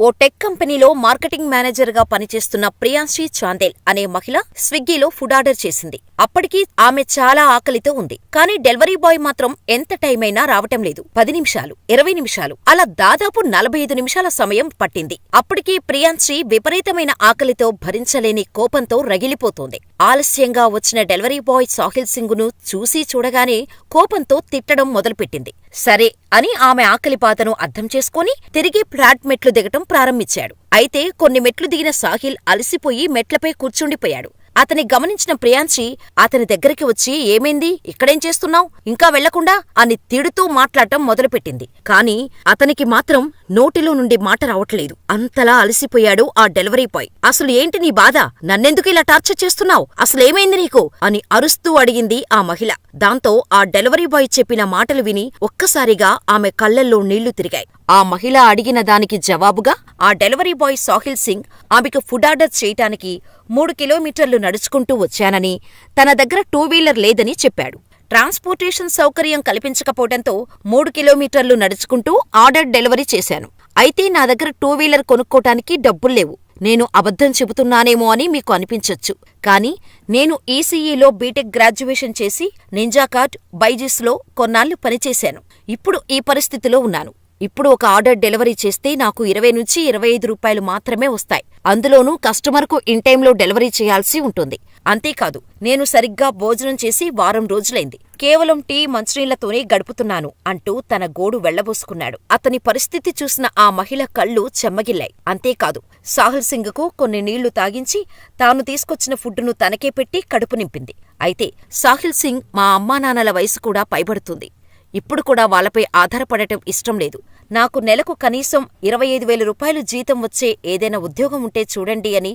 ఓ tech కంపెనీలో marketing మేనేజర్గా పనిచేస్తున్న ప్రియాంశి చాందేల్ అనే మహిళ స్విగ్గీలో ఫుడ్ ఆర్డర్ చేసింది. అప్పటికి ఆమె చాలా ఆకలితో ఉంది. కానీ డెలివరీ బాయ్ మాత్రం ఎంత టైమైనా రావటం లేదు. 10 నిమిషాలు, 20 నిమిషాలు, అలా దాదాపు 45 నిమిషాల సమయం పట్టింది. అప్పటికి ప్రియాంశి విపరీతమైన ఆకలితో భరించలేని కోపంతో రగిలిపోతోంది. ఆలస్యంగా వచ్చిన డెలివరీ బాయ్ సాహిల్ సింగ్ను చూసి చూడగానే కోపంతో తిట్టడం మొదలుపెట్టింది. సరే అని ఆమె ఆకలిబాధను అర్థం చేసుకుని తిరిగి ఫ్లాట్ మెట్లు దిగటం ప్రారంభించాడు. అయితే కొన్ని మెట్లు దిగిన సాహిల్ అలసిపోయి మెట్లపై కూర్చుండిపోయాడు. అతని గమనించిన ప్రియాంశి అతని దగ్గరికి వచ్చి ఏమైంది, ఇక్కడేం చేస్తున్నావ్, ఇంకా వెళ్లకుండా అని తిడుతూ మాట్లాడటం మొదలుపెట్టింది. కాని అతనికి మాత్రం నోటిలో నుండి మాట రావట్లేదు. అంతలా అలసిపోయాడు ఆ డెలివరీ బాయ్. అసలు ఏంటి నీ బాధ, నన్నెందుకు ఇలా టార్చర్ చేస్తున్నావ్, అసలేమైంది నీకు అని అరుస్తూ అడిగింది ఆ మహిళ. దాంతో ఆ డెలివరీ బాయ్ చెప్పిన మాటలు విని ఒక్కసారిగా ఆమె కళ్లల్లో నీళ్లు తిరిగాయి. ఆ మహిళ అడిగిన దానికి జవాబుగా ఆ డెలివరీ బాయ్ సాహిల్ సింగ్ ఆమెకు ఫుడ్ ఆర్డర్ చేయటానికి 3 కిలోమీటర్లు నడుచుకుంటూ వచ్చానని, తన దగ్గర 2 వీలర్ లేదని చెప్పాడు. ట్రాన్స్పోర్టేషన్ సౌకర్యం కల్పించకపోవడంతో 3 కిలోమీటర్లు నడుచుకుంటూ ఆర్డర్ డెలివరీ చేశాను. అయితే నా దగ్గర 2 వీలర్ కొనుక్కోటానికి డబ్బుల్లేవు. నేను అబద్ధం చెబుతున్నానేమో అని మీకు అనిపించొచ్చు. కానీ నేను ఈసీఈలో బీటెక్ గ్రాడ్యుయేషన్ చేసి నింజా కార్ట్, బైజూస్లో కొన్నాళ్లు పనిచేశాను. ఇప్పుడు ఈ పరిస్థితిలో ఉన్నాను. ఇప్పుడు ఒక ఆర్డర్ డెలివరీ చేస్తే నాకు 20 నుంచి 25 రూపాయలు మాత్రమే వస్తాయి. అందులోనూ కస్టమర్కు ఇన్ టైంలో డెలివరీ చేయాల్సి ఉంటుంది. అంతేకాదు, నేను సరిగ్గా భోజనం చేసి వారం రోజులైంది. కేవలం టీ, మంచినీళ్లతోనే గడుపుతున్నాను అంటూ తన గోడు వెళ్లబోసుకున్నాడు. అతని పరిస్థితి చూసిన ఆ మహిళ కళ్ళు చెమ్మగిల్లాయి. అంతేకాదు, సాహిల్ సింగ్కు కొన్ని నీళ్లు తాగించి తాను తీసుకొచ్చిన ఫుడ్డును తనకే పెట్టి కడుపు నింపింది. అయితే సాహిల్ సింగ్ మా అమ్మానాన్నల వయసు కూడా పైబడుతుంది. ఇప్పుడు కూడా వాళ్లపై ఆధారపడటం ఇష్టం లేదు. నాకు నెలకు కనీసం 25,000 రూపాయలు జీతం వచ్చే ఏదైనా ఉద్యోగం ఉంటే చూడండి అని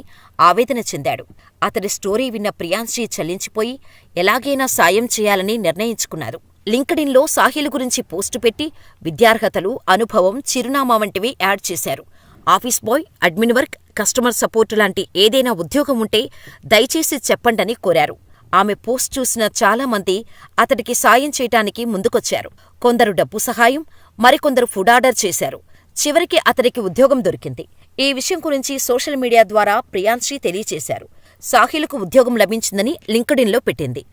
ఆవేదన చెందాడు. అతడి స్టోరీ విన్న ప్రియాంశి చలించిపోయి ఎలాగైనా సాయం చేయాలని నిర్ణయించుకున్నారు. లింక్డ్ఇన్లో సాహిల్ గురించి పోస్టు పెట్టి విద్యార్హతలు, అనుభవం, చిరునామా వంటివి యాడ్ చేశారు. Office boy, admin work, customer support లాంటి ఏదైనా ఉద్యోగం ఉంటే దయచేసి చెప్పండని కోరారు. ఆమె పోస్ట్ చూసిన చాలామంది అతడికి సాయం చేయటానికి ముందుకొచ్చారు. కొందరు డబ్బు సహాయం, మరికొందరు ఫుడ్ ఆర్డర్ చేశారు. చివరికి అతడికి ఉద్యోగం దొరికింది. ఈ విషయం గురించి సోషల్ మీడియా ద్వారా ప్రియాంశి తెలియచేశారు. సాహిల్కు ఉద్యోగం లభించిందని లింక్డ్ఇన్లో పెట్టింది.